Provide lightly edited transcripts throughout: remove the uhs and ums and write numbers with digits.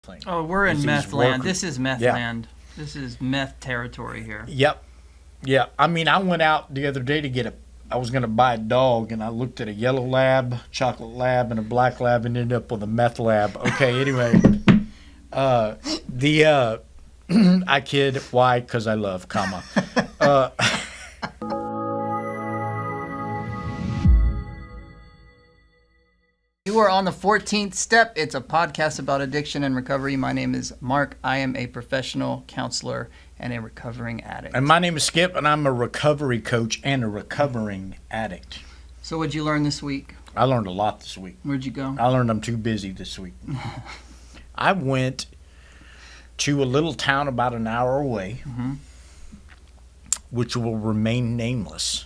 thing. Oh, we're in These meth land. workers- This is meth Yeah. land. This is meth territory here. Yep. Yeah. I mean, I went out the other day to I was going to buy a dog, and I looked at a yellow lab, chocolate lab, and a black lab, and ended up with a meth lab. Okay, anyway. I kid. Why? Because I love, comma. You are on the 14th step. It's a podcast about addiction and recovery. My name is Mark. I am a professional counselor and a recovering addict. And my name is Skip, and I'm a recovery coach and a recovering addict. So what'd you learn this week? I learned a lot this week. Where'd you go? I learned I'm too busy this week. I went to a little town about an hour away, which will remain nameless.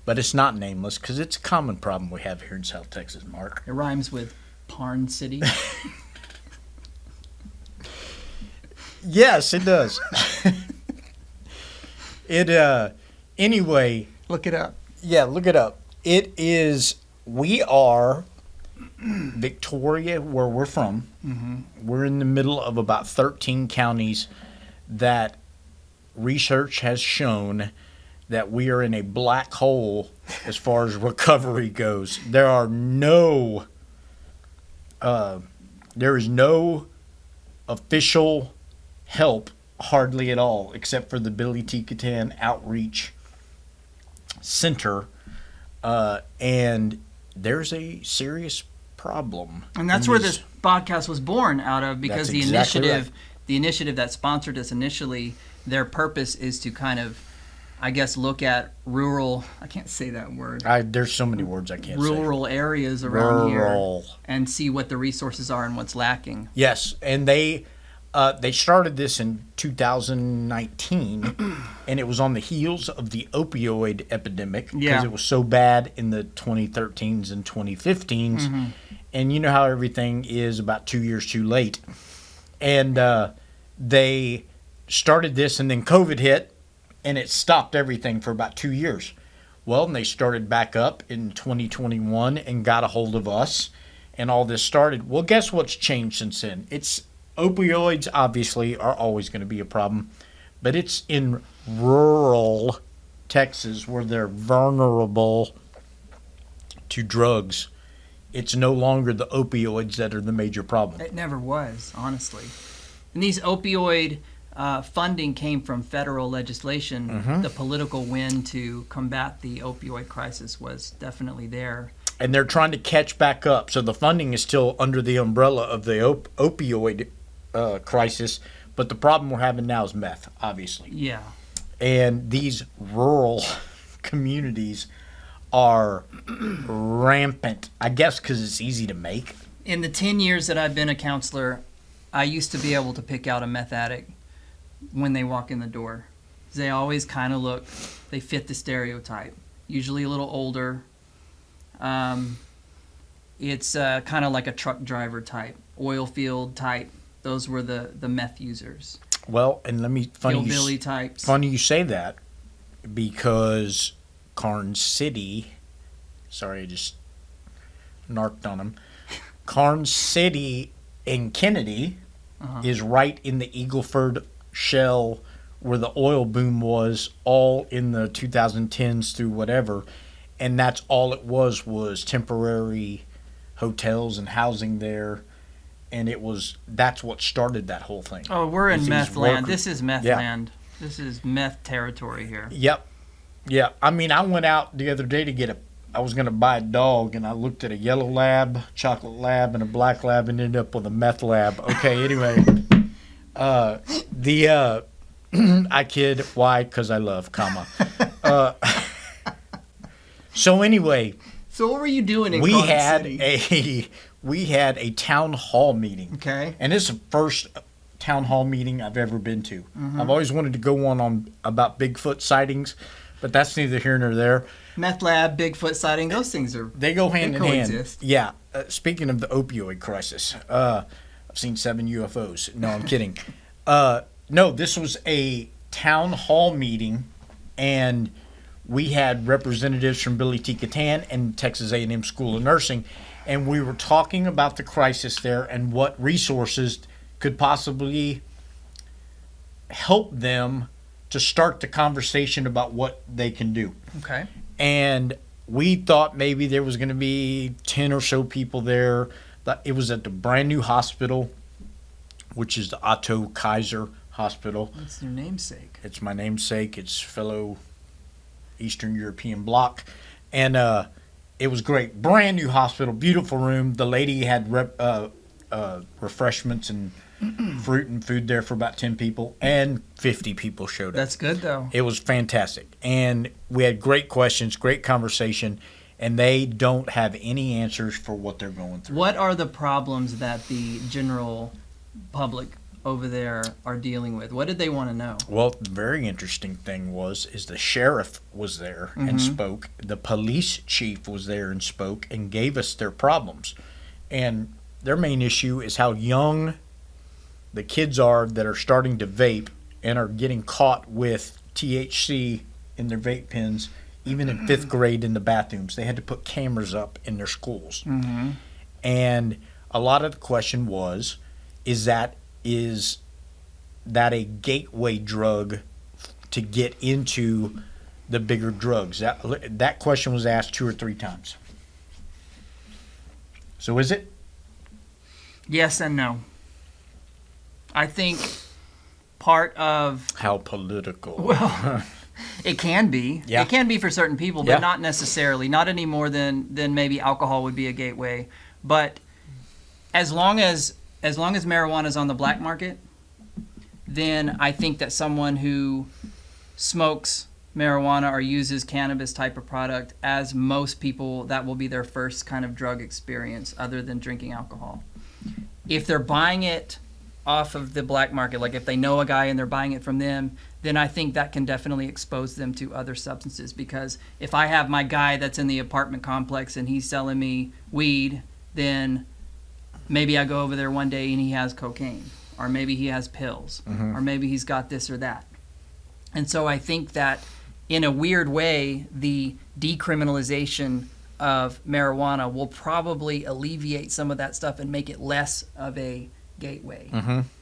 But it's not nameless because it's a common problem we have here in South Texas, Mark. It rhymes with Parn City. Yes, it does. Anyway. Look it up. Yeah, look it up. We are Victoria, where we're from. We're in the middle of about 13 counties that research has shown that we are in a black hole as far as recovery goes. There is no official help hardly at all, except for the BTCRO Outreach Center, and there's a serious problem. And that's where this podcast was born out of, because the initiative that sponsored us initially, their purpose is to kind of, I guess, look at rural, I can't say that word. There's so many words I can't say. Rural areas around here and see what the resources are and what's lacking. Yes, and they started this in 2019, and it was on the heels of the opioid epidemic because it was so bad in the 2013s and 2015s. And you know how everything is about 2 years too late. And they started this, and then COVID hit, and it stopped everything for about 2 years. Well, and they started back up in 2021 and got a hold of us, and all this started. Well, guess what's changed since then? Opioids, obviously, are always going to be a problem, but it's in rural Texas where they're vulnerable to drugs. It's no longer the opioids that are the major problem. It never was, honestly. And these opioid funding came from federal legislation. The political win to combat the opioid crisis was definitely there. And they're trying to catch back up. So the funding is still under the umbrella of the opioid crisis, but the problem we're having now is meth, obviously. Yeah. And these rural communities are rampant, I guess because it's easy to make. In the 10 years that I've been a counselor, I used to be able to pick out a meth addict when they walk in the door. They always kind of they fit the stereotype, usually a little older. It's kind of like a truck driver type, oil field type. Those were the meth users. Well, and hillbilly types. Funny you say that, because Karnes City, sorry, I just narked on him. Karnes City in Kennedy is right in the Eagleford Shell where the oil boom was, all in the 2010s through whatever, and that's all it was temporary hotels and housing there. And that's what started that whole thing. Oh, we're in meth land. This is meth land. This is meth territory here. Yep. Yeah. I mean, I went out the other day I was going to buy a dog, and I looked at a yellow lab, chocolate lab, and a black lab, and ended up with a meth lab. Okay, anyway. I kid. Why? Because I love, comma. So anyway. So what were you doing in Crescent City? We had a town hall meeting. Okay. And this is the first town hall meeting I've ever been to. I've always wanted to go on about Bigfoot sightings, but that's neither here nor there. Meth lab, Bigfoot sighting, those things they go hand in coexist. hand. Yeah. Speaking of the opioid crisis, I've seen 7 UFOs. No, I'm kidding. No, this was a town hall meeting, and we had representatives from BTCRO and Texas A&M School of Nursing, and we were talking about the crisis there and what resources could possibly help them to start the conversation about what they can do. Okay. And we thought maybe there was going to be 10 or so people there. It was at the brand new hospital, which is the Otto Kaiser Hospital. What's your namesake? It's my namesake. It's fellow Eastern European bloc. And it was great. Brand new hospital, beautiful room. The lady had refreshments and fruit and food there for about 10 people, and 50 people showed up. That's good, though. It was fantastic. And we had great questions, great conversation, and they don't have any answers for what they're going through. What are the problems that the general public over there are dealing with? What did they want to know? Well, the very interesting thing is the sheriff was there and spoke. The police chief was there and spoke and gave us their problems. And their main issue is how young the kids are that are starting to vape and are getting caught with THC in their vape pens, even in 5th grade in the bathrooms. They had to put cameras up in their schools. And a lot of the question was, is that a gateway drug to get into the bigger drugs? That question was asked 2 or 3 times. So is it? Yes and no. I think part of... How political. Well, it can be. Yeah. It can be for certain people, but Yeah. not necessarily. Not any more than maybe alcohol would be a gateway. But as long as marijuana is on the black market, then I think that someone who smokes marijuana or uses cannabis type of product, as most people, that will be their first kind of drug experience other than drinking alcohol. If they're buying it off of the black market, like if they know a guy and they're buying it from them, then I think that can definitely expose them to other substances. Because if I have my guy that's in the apartment complex and he's selling me weed, then maybe I go over there one day and he has cocaine, or maybe he has pills, or maybe he's got this or that. And so I think that in a weird way, the decriminalization of marijuana will probably alleviate some of that stuff and make it less of a gateway,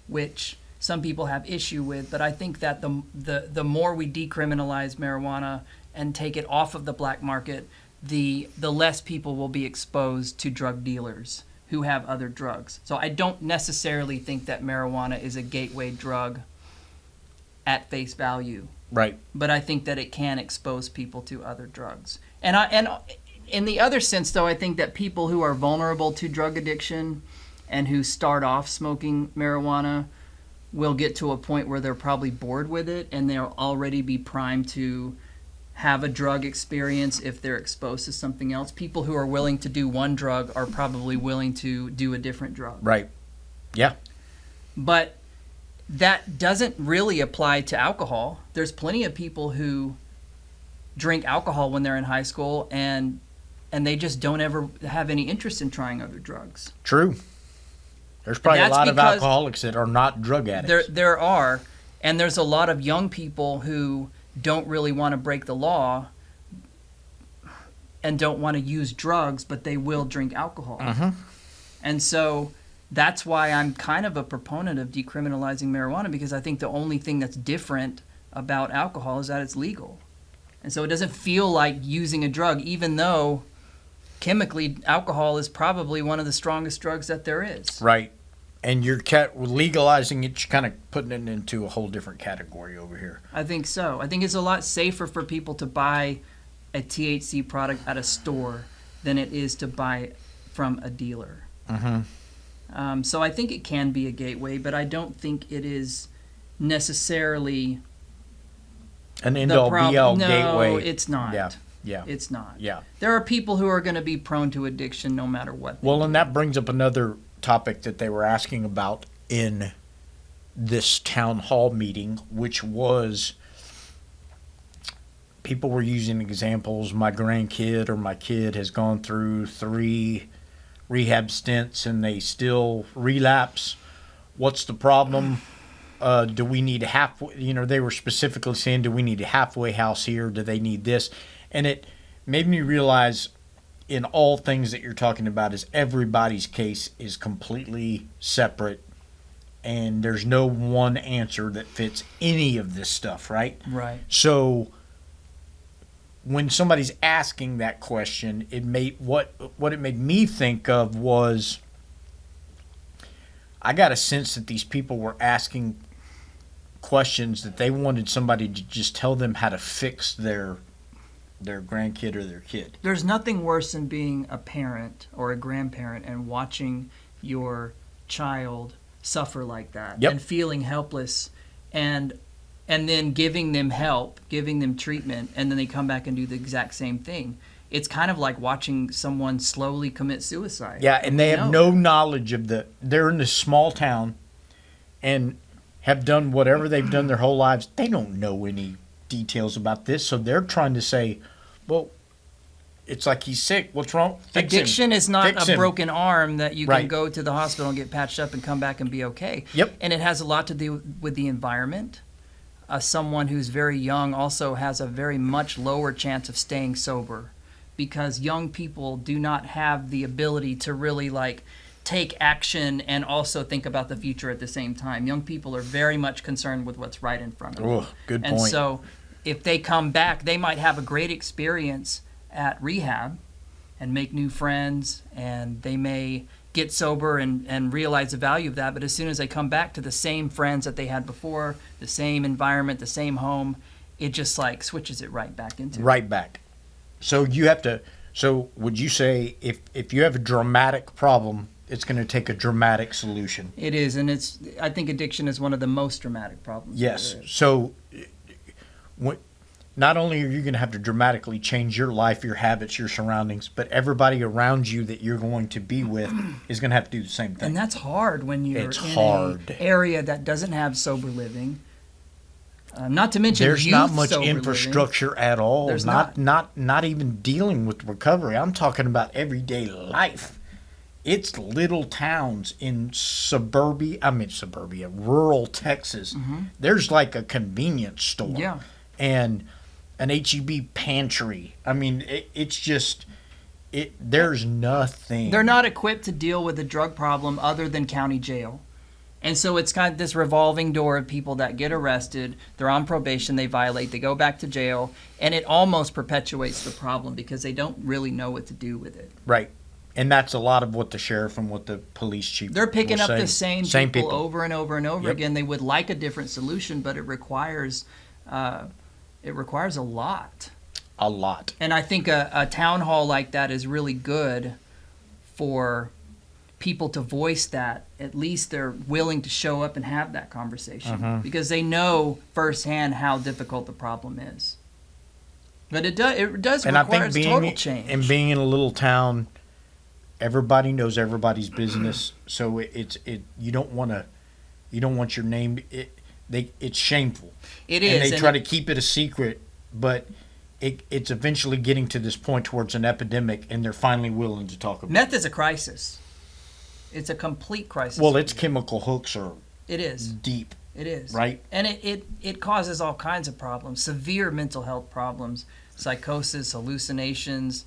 which some people have issue with. But I think that the more we decriminalize marijuana and take it off of the black market, the less people will be exposed to drug dealers who have other drugs. So I don't necessarily think that marijuana is a gateway drug at face value. Right. But I think that it can expose people to other drugs. And in the other sense, though, I think that people who are vulnerable to drug addiction and who start off smoking marijuana will get to a point where they're probably bored with it and they'll already be primed to have a drug experience if they're exposed to something else. People who are willing to do one drug are probably willing to do a different drug. Right. Yeah. But that doesn't really apply to alcohol. There's plenty of people who drink alcohol when they're in high school and they just don't ever have any interest in trying other drugs. True. There's probably a lot of alcoholics that are not drug addicts. There are, and there's a lot of young people who don't really want to break the law and don't want to use drugs, but they will drink alcohol. And so that's why I'm kind of a proponent of decriminalizing marijuana, because I think the only thing that's different about alcohol is that it's legal. And so it doesn't feel like using a drug, even though chemically alcohol is probably one of the strongest drugs that there is. Right. And you're legalizing it, you're kind of putting it into a whole different category over here. I think so. I think it's a lot safer for people to buy a THC product at a store than it is to buy it from a dealer. So I think it can be a gateway, but I don't think it is necessarily an end-all, be-all no, gateway. No, it's not. Yeah. It's not. Yeah. There are people who are going to be prone to addiction no matter what. Well, and that brings up another topic that they were asking about in this town hall meeting, which was people were using examples. My grandkid or my kid has gone through 3 rehab stints and they still relapse. What's the problem? Do we need a halfway? They were specifically saying, do we need a halfway house here? Do they need this? And it made me realize in all things that you're talking about is everybody's case is completely separate and there's no one answer that fits any of this stuff, right? Right. So when somebody's asking that question, it made what it made me think of was, I got a sense that these people were asking questions that they wanted somebody to just tell them how to fix their grandkid or their kid. There's nothing worse than being a parent or a grandparent and watching your child suffer like that. Yep. And feeling helpless, and then giving them help, giving them treatment, and then they come back and do the exact same thing. It's kind of like watching someone slowly commit suicide. Yeah, and they have no knowledge of they're in this small town and have done whatever they've done their whole lives. They don't know any details about this, so they're trying to say, well, it's like he's sick. What's wrong? Addiction is not Fix a him. broken arm that you can Right. go to the hospital and get patched up and come back and be okay. Yep. And it has a lot to do with the environment. Someone who's very young also has a very much lower chance of staying sober, because young people do not have the ability to really take action and also think about the future at the same time. Young people are very much concerned with what's right in front of them. Oh, good point. And so if they come back, they might have a great experience at rehab and make new friends, and they may get sober and realize the value of that. But as soon as they come back to the same friends that they had before, the same environment, the same home, it just switches it right back into it. Right back. So would you say if you have a dramatic problem, it's going to take a dramatic solution? It is, and I think addiction is one of the most dramatic problems. Yes. there is. So not only are you going to have to dramatically change your life, your habits, your surroundings, but everybody around you that you're going to be with is going to have to do the same thing. And that's hard when you're It's in hard. an area that doesn't have sober living. Not to mention There's youth not much sober infrastructure at all. There's not even dealing with recovery. I'm talking about everyday life. It's little towns in rural Texas. Mm-hmm. There's like a convenience store. Yeah. And an HEB pantry. I mean, it's just there's nothing. They're not equipped to deal with a drug problem other than county jail. And so it's kind of this revolving door of people that get arrested, they're on probation, they violate, they go back to jail, and it almost perpetuates the problem because they don't really know what to do with it. Right. And that's a lot of what the sheriff and what the police chief They're picking will up say. the same people over and over and over Yep. again. They would like a different solution, but it requires a lot. A lot. And I think a town hall like that is really good for people to voice that. At least they're willing to show up and have that conversation because they know firsthand how difficult the problem is. But it does And I require think total change. and being in a little town, everybody knows everybody's business. So you don't want your name. It's shameful. It and is. They try to keep it a secret, but it's eventually getting to this point towards an epidemic, and they're finally willing to talk about it. Meth is a crisis. It's a complete crisis. Well, its chemical hooks are It is. deep, It is. right? And it causes all kinds of problems, severe mental health problems, psychosis, hallucinations,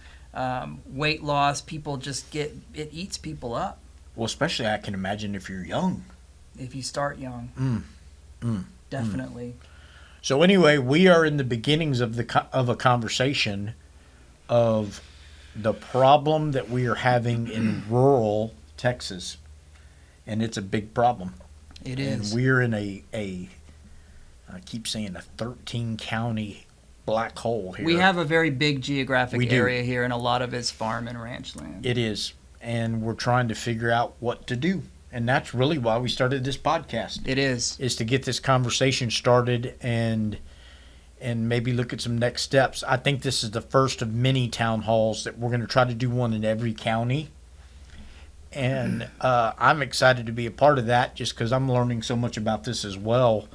weight loss. People just it eats people up Well, especially I can imagine if you're young. if you start young. Definitely. So anyway, we are in the beginnings of a conversation of the problem that we are having in rural Texas, and it's a big problem. It is. And we're in I keep saying a 13 county black hole here. We have a very big geographic We do. area here, and a lot of it's farm and ranch land. It is, and we're trying to figure out what to do, and that's really why we started this podcast. It is. Is to get this conversation started and maybe look at some next steps. I think this is the first of many town halls that we're going to try to do one in every county. And I'm excited to be a part of that just because I'm learning so much about this as well.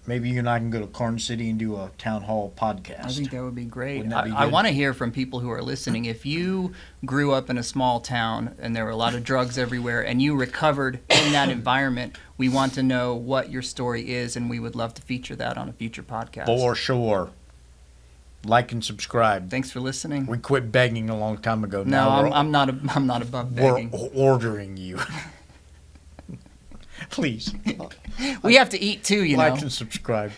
Maybe you and I can go to Carn City and do a town hall podcast. I think that would be great. Wouldn't that be I good? want to hear from people who are listening. If you grew up in a small town and there were a lot of drugs everywhere and you recovered in that environment, we want to know what your story is, and we would love to feature that on a future podcast. For sure. Like and subscribe. Thanks for listening. We quit begging a long time ago. No, Now I'm not above we're begging. ordering you. Please. We have to eat too, you Like know. and subscribe.